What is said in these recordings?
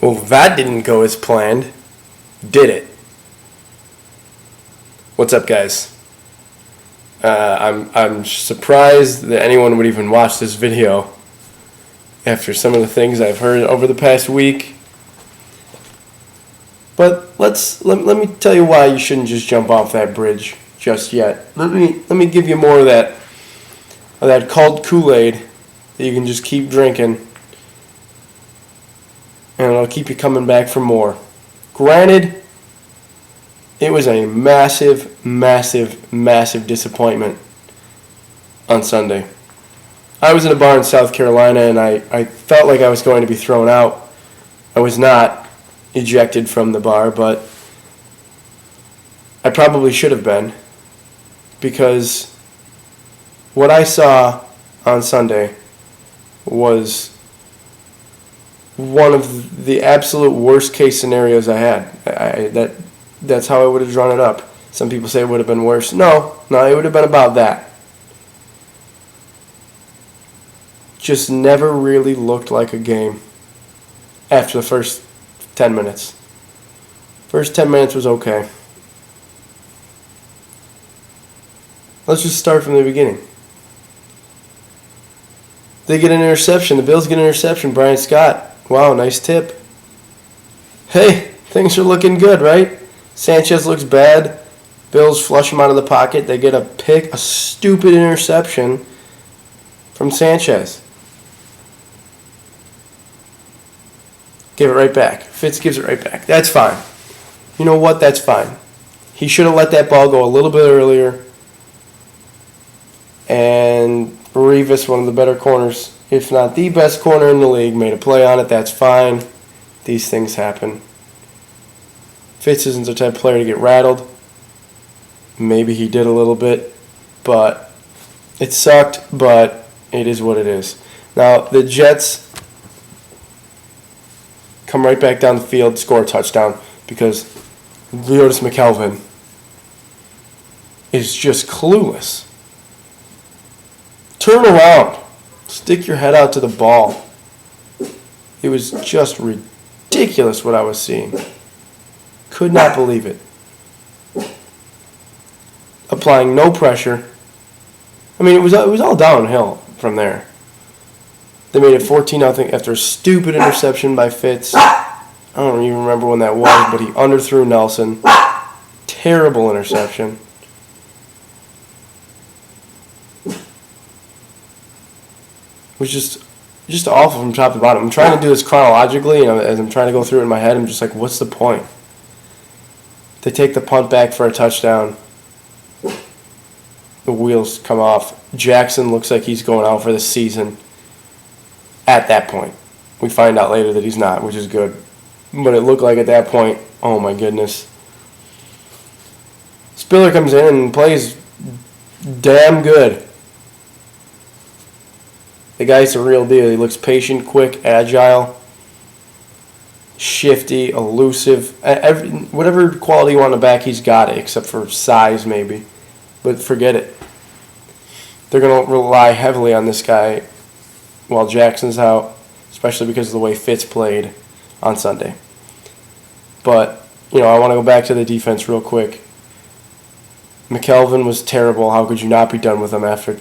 Well, that didn't go as planned, did it? What's up, guys? I'm surprised that anyone would even watch this video after some of the things I've heard over the past week. But let me tell you why you shouldn't just jump off that bridge just yet. Let me give you more of that cold Kool-Aid that you can just keep drinking, and it'll keep you coming back for more. Granted, it was a massive, massive, massive disappointment on Sunday. I was in a bar in South Carolina, and I felt like I was going to be thrown out. I was not ejected from the bar, but I probably should have been, because what I saw on Sunday was one of the absolute worst case scenarios I had. That's how I would have drawn it up. Some people say it would have been worse. No, it would have been about that. Just never really looked like a game after the first 10 minutes. First 10 minutes was okay. Let's just start from the beginning. They get an interception. The Bills get an interception. Brian Scott. Wow, nice tip. Hey, things are looking good, right? Sanchez looks bad. Bills flush him out of the pocket. They get a stupid interception from Sanchez. Give it right back. Fitz gives it right back. That's fine. You know what? That's fine. He should have let that ball go a little bit earlier. And Revis, one of the better corners, if not the best corner in the league, made a play on it. That's fine. These things happen. Fitz isn't the type of player to get rattled. Maybe he did a little bit, but it sucked, but it is what it is. Now, the Jets come right back down the field, score a touchdown, because Leotis McKelvin is just clueless. Turn around. Stick your head out to the ball. It was just ridiculous what I was seeing. Could not believe it. Applying no pressure. I mean, it was all downhill from there. They made it 14-0 after a stupid interception by Fitz. I don't even remember when that was, but he underthrew Nelson. Terrible interception. It was just awful from top to bottom. I'm trying to do this chronologically, and as I'm trying to go through it in my head, I'm just like, what's the point? They take the punt back for a touchdown. The wheels come off. Jackson looks like he's going out for the season. At that point, we find out later that he's not, which is good. But it looked like at that point, oh my goodness. Spiller comes in and plays damn good. The guy's the real deal. He looks patient, quick, agile, shifty, elusive. Whatever quality you want to back, he's got it, except for size maybe. But forget it. They're going to rely heavily on this guy while Jackson's out, especially because of the way Fitz played on Sunday. But, I want to go back to the defense real quick. McKelvin was terrible. How could you not be done with him after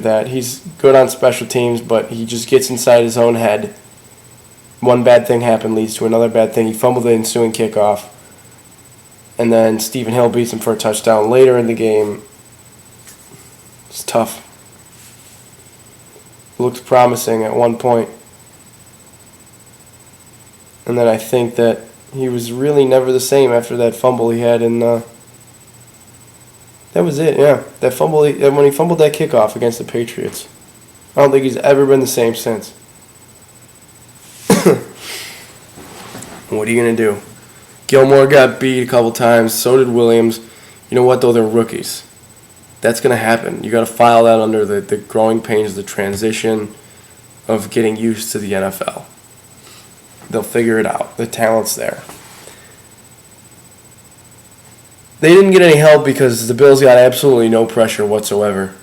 that? He's good on special teams, but he just gets inside his own head. One bad thing happened leads to another bad thing. He fumbled the ensuing kickoff. And then Stephen Hill beats him for a touchdown later in the game. It's tough. Looked promising at one point. And then I think that he was really never the same after that fumble he had in that was it, yeah. That fumble, when he fumbled that kickoff against the Patriots. I don't think he's ever been the same since. What are you going to do? Gilmore got beat a couple times. So did Williams. You know what, though? They're rookies. That's going to happen. You got to file that under the growing pains of the transition of getting used to the NFL. They'll figure it out. The talent's there. They didn't get any help because the Bills got absolutely no pressure whatsoever.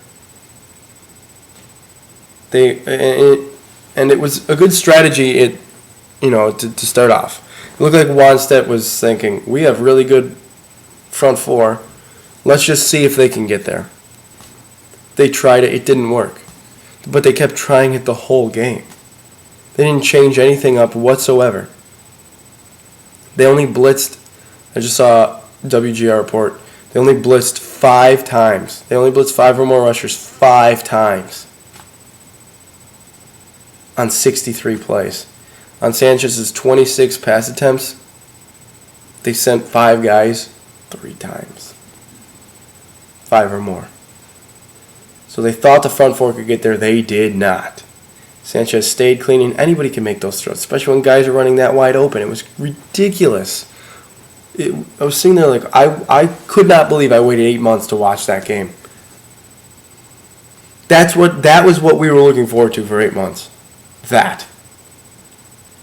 And it was a good strategy. to start off. It looked like Wannstedt was thinking, we have really good front four. Let's just see if they can get there. They tried it. It didn't work. But they kept trying it the whole game. They didn't change anything up whatsoever. They only blitzed. I just saw a WGR report. They only blitzed 5 times. They only blitzed 5 or more rushers 5 times on 63 plays. On Sanchez's 26 pass attempts, they sent 5 guys 3 times. 5 or more. So they thought the front four could get there. They did not. Sanchez stayed clean, and anybody can make those throws, especially when guys are running that wide open. It was ridiculous. I was sitting there like, I could not believe I waited 8 months to watch that game. That was what we were looking forward to for 8 months. That.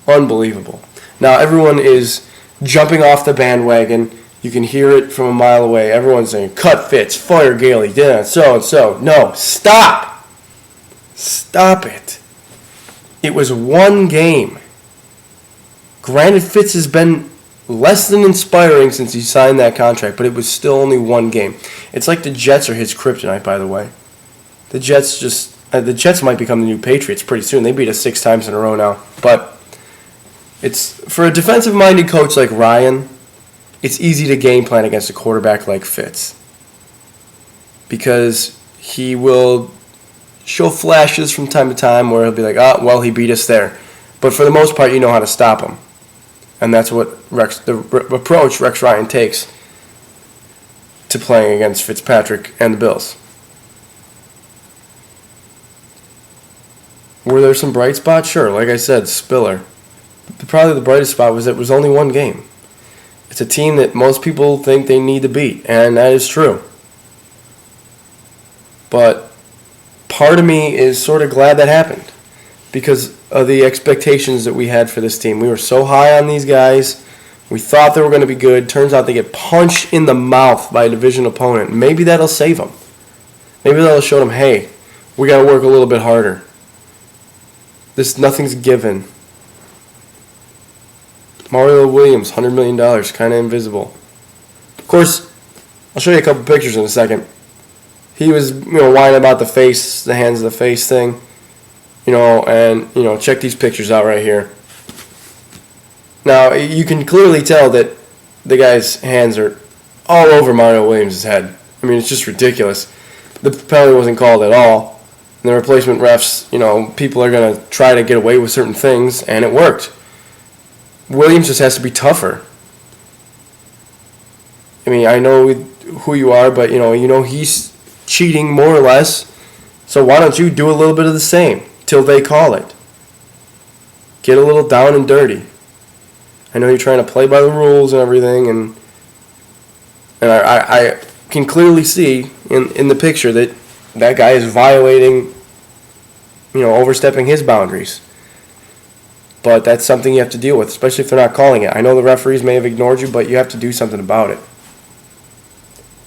Unbelievable. Now everyone is jumping off the bandwagon. You can hear it from a mile away. Everyone's saying, cut Fitz, fire Gailey, yeah, so and so. No, stop. Stop it. It was one game. Granted, Fitz has been less than inspiring since he signed that contract, but it was still only one game. It's like the Jets are his kryptonite, by the way. The Jets might become the new Patriots pretty soon. They beat us 6 times in a row now. But it's for a defensive-minded coach like Ryan, it's easy to game plan against a quarterback like Fitz. Because he will show flashes from time to time where he'll be like, he beat us there. But for the most part, you know how to stop him. And that's what the approach Rex Ryan takes to playing against Fitzpatrick and the Bills. Were there some bright spots? Sure. Like I said, Spiller. Probably the brightest spot was that it was only one game. It's a team that most people think they need to beat, and that is true. But part of me is sort of glad that happened because of the expectations that we had for this team. We were so high on these guys. We thought they were going to be good. Turns out they get punched in the mouth by a division opponent. Maybe that'll save them. Maybe that'll show them, hey, we got to work a little bit harder. Nothing's given. Mario Williams, $100 million, kind of invisible. Of course, I'll show you a couple pictures in a second. He was, whining about the face, the hands of the face thing, and, check these pictures out right here. Now, you can clearly tell that the guy's hands are all over Mario Williams' head. I mean, it's just ridiculous. The penalty wasn't called at all. And the replacement refs, people are going to try to get away with certain things, and it worked. Williams just has to be tougher. I mean, I know who you are, but, he's cheating more or less. So why don't you do a little bit of the same till they call it? Get a little down and dirty. I know you're trying to play by the rules and everything, and I can clearly see in the picture that guy is violating, overstepping his boundaries. But that's something you have to deal with, especially if they're not calling it. I know the referees may have ignored you, but you have to do something about it.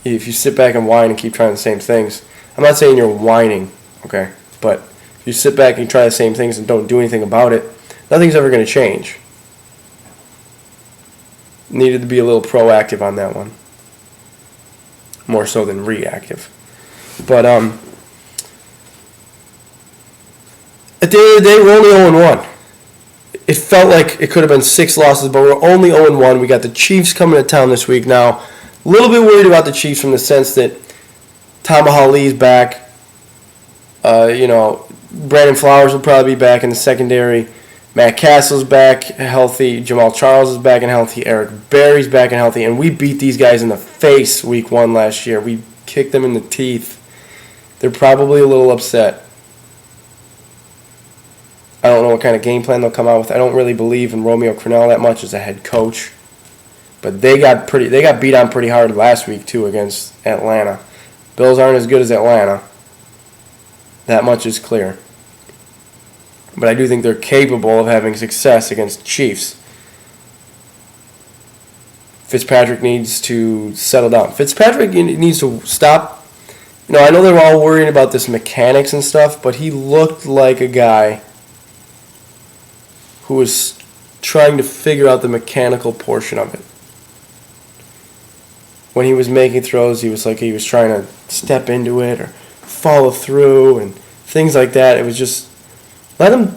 If you sit back and whine and keep trying the same things, I'm not saying you're whining, okay? But if you sit back and try the same things and don't do anything about it, nothing's ever going to change. Needed to be a little proactive on that one. More so than reactive. But at the end of the day, we're only 0-1. It felt like it could have been 6 losses, but we're only 0-1. We got the Chiefs coming to town this week. Now, a little bit worried about the Chiefs from the sense that Tomahawk's back. Brandon Flowers will probably be back in the secondary. Matt Castle's back healthy. Jamal Charles is back and healthy. Eric Berry's back and healthy. And we beat these guys in the face week 1 last year. We kicked them in the teeth. They're probably a little upset. I don't know what kind of game plan they'll come out with. I don't really believe in Romeo Crennel that much as a head coach. But they got beat on pretty hard last week too against Atlanta. Bills aren't as good as Atlanta. That much is clear. But I do think they're capable of having success against Chiefs. Fitzpatrick needs to settle down. Fitzpatrick needs to stop. I know they're all worried about this mechanics and stuff, but he looked like a guy who was trying to figure out the mechanical portion of it. When he was making throws, he was like he was trying to step into it or follow through and things like that. It was just let him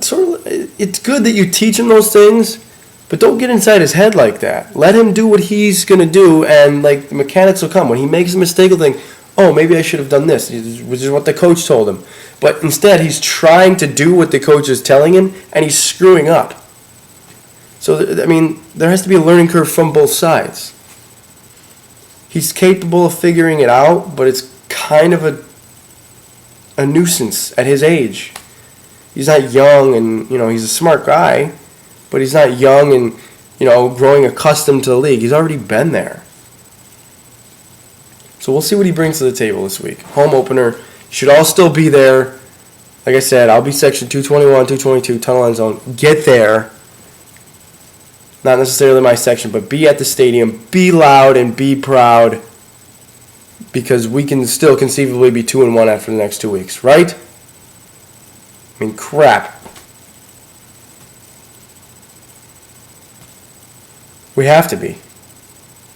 it's good that you teach him those things, but don't get inside his head like that. Let him do what he's going to do, and like the mechanics will come. When he makes a mistake, he'll think, oh, maybe I should have done this, which is what the coach told him. But instead, he's trying to do what the coach is telling him, and he's screwing up. So, I mean, there has to be a learning curve from both sides. He's capable of figuring it out, but it's kind of a nuisance at his age. He's not young, and, he's a smart guy, but he's not young and, growing accustomed to the league. He's already been there. So we'll see what he brings to the table this week. Home opener. Should all still be there. Like I said, I'll be section 221, 222, tunnel end zone. Get there. Not necessarily my section, but be at the stadium. Be loud and be proud. Because we can still conceivably be 2-1 after the next 2 weeks, right? I mean, crap. We have to be.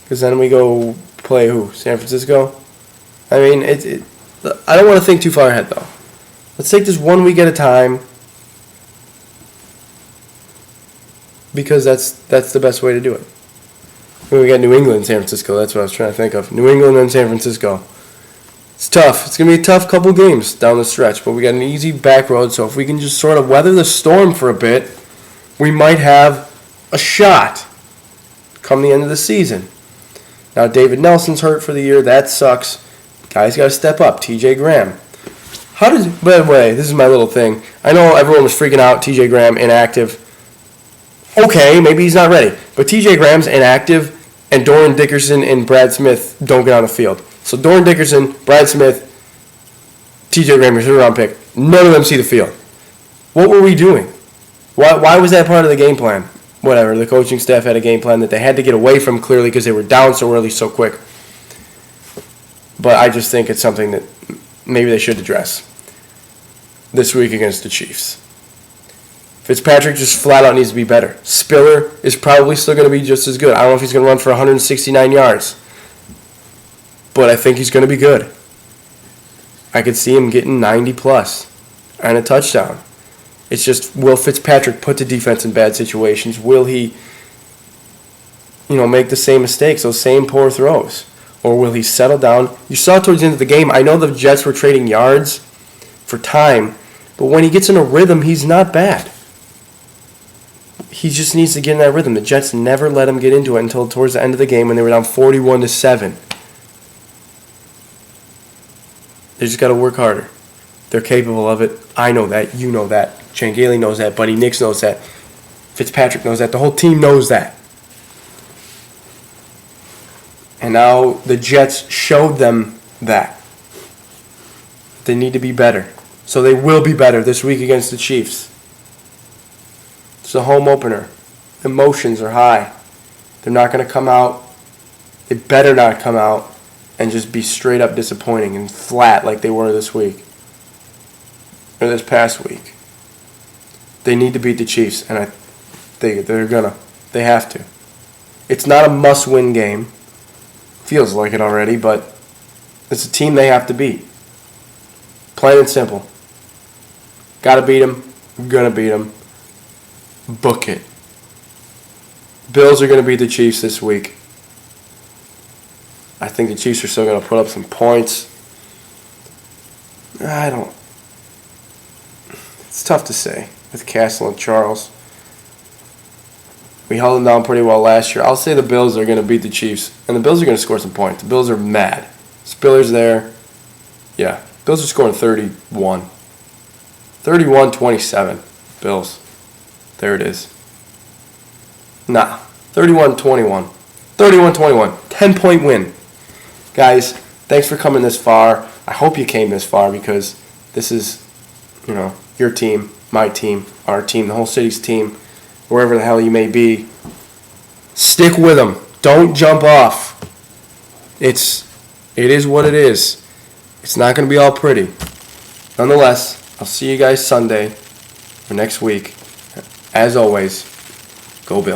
Because then we go play who? San Francisco? I mean, I don't want to think too far ahead, though. Let's take this 1 week at a time. Because that's the best way to do it. We got New England and San Francisco. That's what I was trying to think of. New England and San Francisco. It's tough. It's going to be a tough couple games down the stretch. But we got an easy back road. So if we can just sort of weather the storm for a bit, we might have a shot come the end of the season. Now, David Nelson's hurt for the year. That sucks. Guys got to step up. TJ Graham. By the way, this is my little thing. I know everyone was freaking out. TJ Graham inactive. Okay, maybe he's not ready. But TJ Graham's inactive, and Doran Dickerson and Brad Smith don't get on the field. So Doran Dickerson, Brad Smith, TJ Graham, your third-round pick, none of them see the field. What were we doing? Why was that part of the game plan? Whatever, the coaching staff had a game plan that they had to get away from clearly because they were down so early so quick. But I just think it's something that maybe they should address this week against the Chiefs. Fitzpatrick just flat out needs to be better. Spiller is probably still going to be just as good. I don't know if he's going to run for 169 yards. But I think he's going to be good. I could see him getting 90 plus and a touchdown. It's just, will Fitzpatrick put the defense in bad situations? Will he, make the same mistakes, those same poor throws? Or will he settle down? You saw towards the end of the game, I know the Jets were trading yards for time, but when he gets in a rhythm, he's not bad. He just needs to get in that rhythm. The Jets never let him get into it until towards the end of the game when they were down 41-7. They just got to work harder. They're capable of it. I know that. You know that. Chan Gailey knows that. Buddy Nix knows that. Fitzpatrick knows that. The whole team knows that. And now the Jets showed them that. They need to be better. So they will be better this week against the Chiefs. It's a home opener. Emotions are high. They're not going to come out. They better not come out and just be straight up disappointing and flat like they were this week. Or this past week. They need to beat the Chiefs, and they're gonna. They have to. It's not a must-win game. Feels like it already, but it's a team they have to beat. Plain and simple. Gotta beat them. Gonna beat them. Book it. Bills are gonna beat the Chiefs this week. I think the Chiefs are still gonna put up some points. It's tough to say with Castle and Charles. We held them down pretty well last year. I'll say the Bills are going to beat the Chiefs, and the Bills are going to score some points. The Bills are mad. Spiller's there. Yeah, Bills are scoring 31. 31-27. Bills. There it is. 31-21. 31-21. 10-point win. Guys, thanks for coming this far. I hope you came this far because this is, your team, my team, our team, the whole city's team, wherever the hell you may be. Stick with them. Don't jump off. It is what it is. It's not going to be all pretty. Nonetheless, I'll see you guys Sunday or next week. As always, Go Bill.